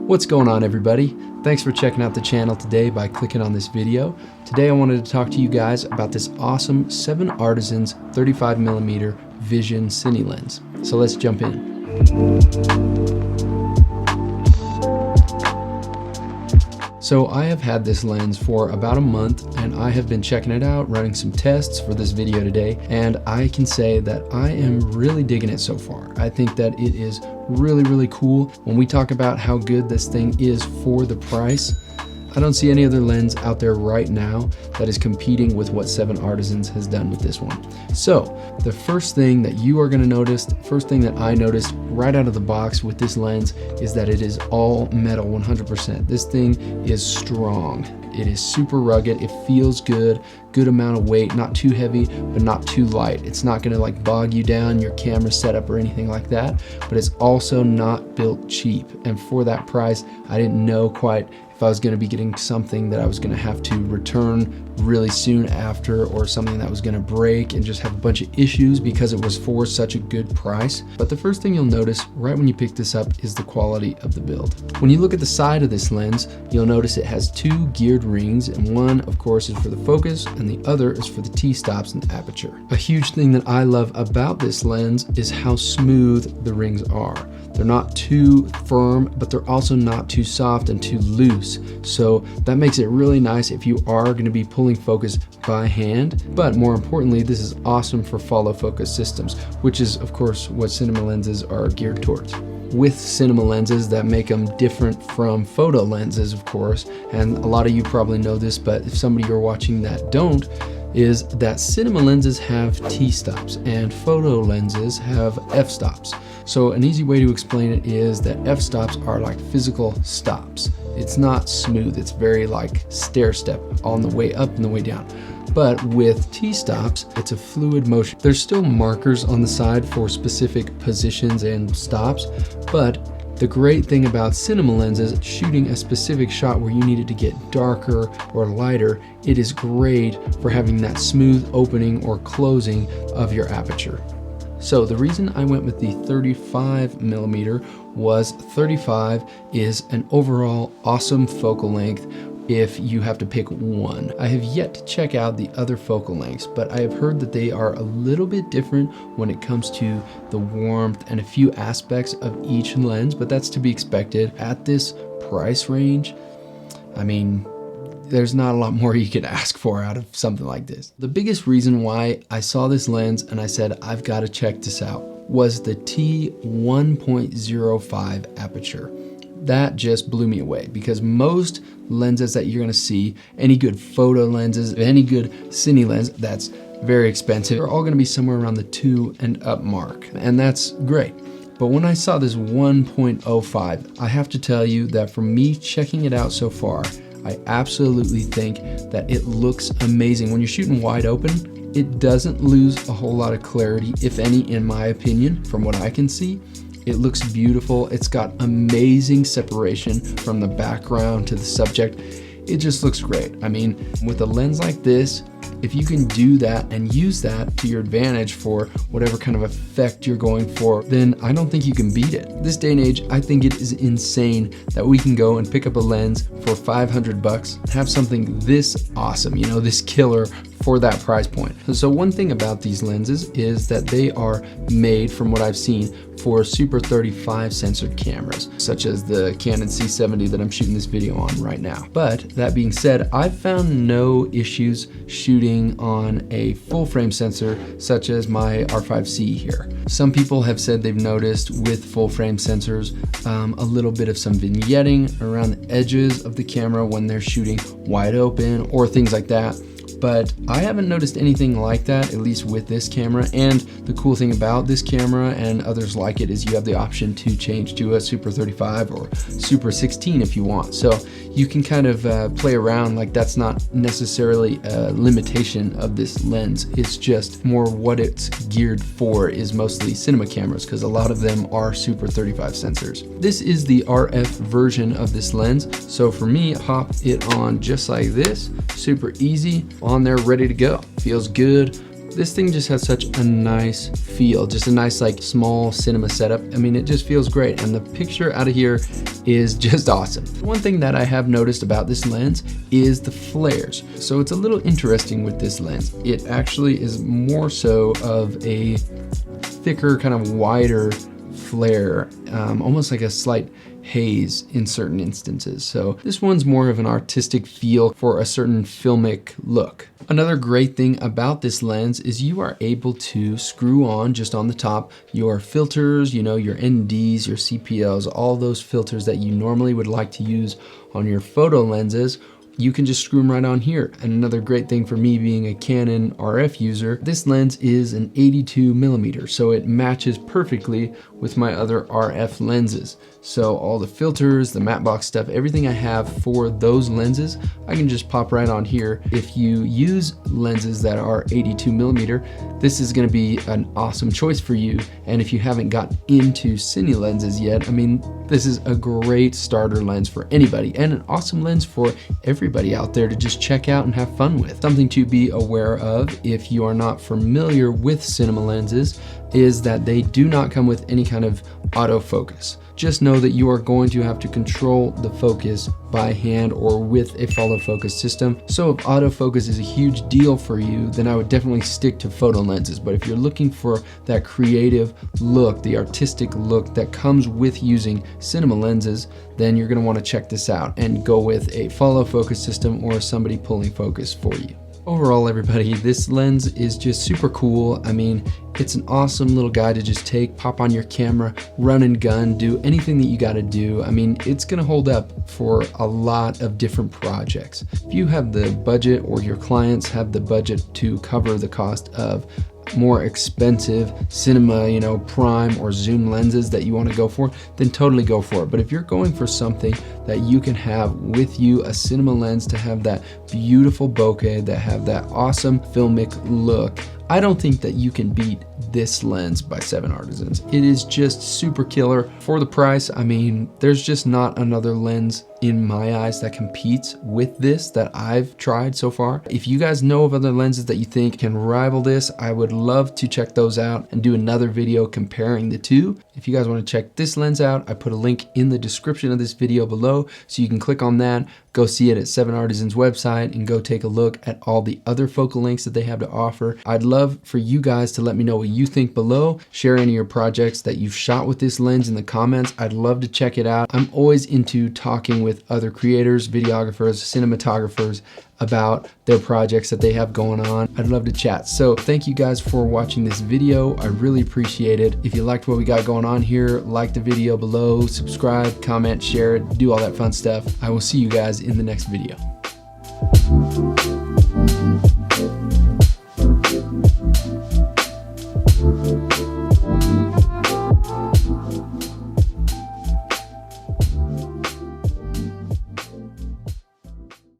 What's going on, everybody? Thanks for checking out the channel today by clicking on this video. Today I wanted to talk to you guys about this awesome 7 Artisans 35mm Vision Cine lens. So let's jump in. So I have had this lens for about a month and I have been checking it out, running some tests for this video today, and I can say that I am really digging it so far. I think that it is really cool. When we talk about how good this thing is for the price, I don't see any other lens out there right now that is competing with what 7 Artisans has done with this one. So the first thing that you are gonna notice, first thing that I noticed right out of the box with this lens is that it is all metal 100%. This thing is strong. It is super rugged. It feels good amount of weight, not too heavy, but not too light. It's not gonna like bog you down, your camera setup or anything like that, but it's also not built cheap. And for that price, I didn't know quite if I was gonna be getting something that I was gonna have to return really soon after, or something that was gonna break and just have a bunch of issues because it was for such a good price. But the first thing you'll notice right when you pick this up is the quality of the build. When you look at the side of this lens, you'll notice it has 2 geared rings, and one of course is for the focus and the other is for the T-stops and aperture. A huge thing that I love about this lens is how smooth the rings are. They're not too firm, but they're also not too soft and too loose. So that makes it really nice if you are gonna be pulling focus by hand. But more importantly, this is awesome for follow focus systems, which is of course what cinema lenses are geared towards. With cinema lenses that make them different from photo lenses, of course, and a lot of you probably know this, but if somebody you're watching that don't, is that cinema lenses have T-stops and photo lenses have f-stops. So an easy way to explain it is that f-stops are like physical stops. It's not smooth, it's very like stair step on the way up and the way down. But with T-stops, it's a fluid motion. There's still markers on the side for specific positions and stops, but the great thing about cinema lenses, shooting a specific shot where you need it to get darker or lighter, it is great for having that smooth opening or closing of your aperture. So the reason I went with the 35mm was 35 is an overall awesome focal length if you have to pick one. I have yet to check out the other focal lengths, but I have heard that they are a little bit different when it comes to the warmth and a few aspects of each lens, but that's to be expected. At this price range, I mean, there's not a lot more you could ask for out of something like this. The biggest reason why I saw this lens and I said, I've got to check this out, was the T1.05 aperture. That just blew me away, because most lenses that you're gonna see, any good photo lenses, any good cine lens that's very expensive, are all gonna be somewhere around the 2 and up mark, and that's great. But when I saw this 1.05, I have to tell you that from me checking it out so far, I absolutely think that it looks amazing. When you're shooting wide open, it doesn't lose a whole lot of clarity, if any, in my opinion, from what I can see. It looks beautiful. It's got amazing separation from the background to the subject. It just looks great. I mean, with a lens like this, if you can do that and use that to your advantage for whatever kind of effect you're going for, then I don't think you can beat it. This day and age, I think it is insane that we can go and pick up a lens for $500 and have something this awesome, you know, this killer for that price point. So one thing about these lenses is that they are made, from what I've seen, for Super 35 sensored cameras, such as the Canon C70 that I'm shooting this video on right now. But that being said, I've found no issues shooting on a full frame sensor such as my R5C here. Some people have said they've noticed with full frame sensors a little bit of some vignetting around the edges of the camera when they're shooting wide open or things like that. But I haven't noticed anything like that, at least with this camera. And the cool thing about this camera and others like it is you have the option to change to a Super 35 or Super 16 if you want. So you can kind of play around. Like, that's not necessarily a limitation of this lens. It's just more what it's geared for is mostly cinema cameras, because a lot of them are Super 35 sensors. This is the RF version of this lens. So for me, pop it on just like this, super easy, on there, ready to go. Feels good, This thing just has such a nice feel, just a nice like small cinema setup. I mean, it just feels great, and the picture out of here is just awesome. One thing that I have noticed about this lens is the flares. So it's a little interesting with this lens. It actually is more so of a thicker, kind of wider flare, almost like a slight haze in certain instances. So this one's more of an artistic feel for a certain filmic look. Another great thing about this lens is you are able to screw on just on the top your filters, you know, your NDs, your CPLs, all those filters that you normally would like to use on your photo lenses. You can just screw them right on here. And another great thing for me being a Canon RF user, this lens is an 82mm, so it matches perfectly with my other RF lenses. So all the filters, the matte box stuff, everything I have for those lenses, I can just pop right on here. If you use lenses that are 82mm, this is gonna be an awesome choice for you. And if you haven't got into Cine lenses yet, I mean, this is a great starter lens for anybody and an awesome lens for everybody out there to just check out and have fun with. Something to be aware of if you are not familiar with cinema lenses is that they do not come with any kind of autofocus. Just know that you are going to have to control the focus by hand or with a follow focus system. So if autofocus is a huge deal for you, then I would definitely stick to photo lenses. But if you're looking for that creative look, the artistic look that comes with using cinema lenses, then you're gonna wanna check this out and go with a follow focus system or somebody pulling focus for you. Overall, everybody, this lens is just super cool. I mean, it's an awesome little guy to just take, pop on your camera, run and gun, do anything that you gotta do. I mean, it's gonna hold up for a lot of different projects. If you have the budget or your clients have the budget to cover the cost of more expensive cinema, you know, prime or zoom lenses that you want to go for, then totally go for it. But if you're going for something that you can have with you, a cinema lens to have that beautiful bokeh, that have that awesome filmic look, I don't think that you can beat this lens by 7 Artisans. It is just super killer for the price. I mean, there's just not another lens in my eyes that competes with this that I've tried so far. If you guys know of other lenses that you think can rival this, I would love to check those out and do another video comparing the two. If you guys want to check this lens out, I put a link in the description of this video below, so you can click on that, go see it at 7 Artisans website, and go take a look at all the other focal lengths that they have to offer. I'd love for you guys to let me know what you think below. Share any of your projects that you've shot with this lens in the comments. I'd love to check it out. I'm always into talking with other creators, videographers, cinematographers about their projects that they have going on. I'd love to chat. So thank you guys for watching this video. I really appreciate it. If you liked what we got going on here, like the video below, subscribe, comment, share it, do all that fun stuff. I will see you guys in the next video.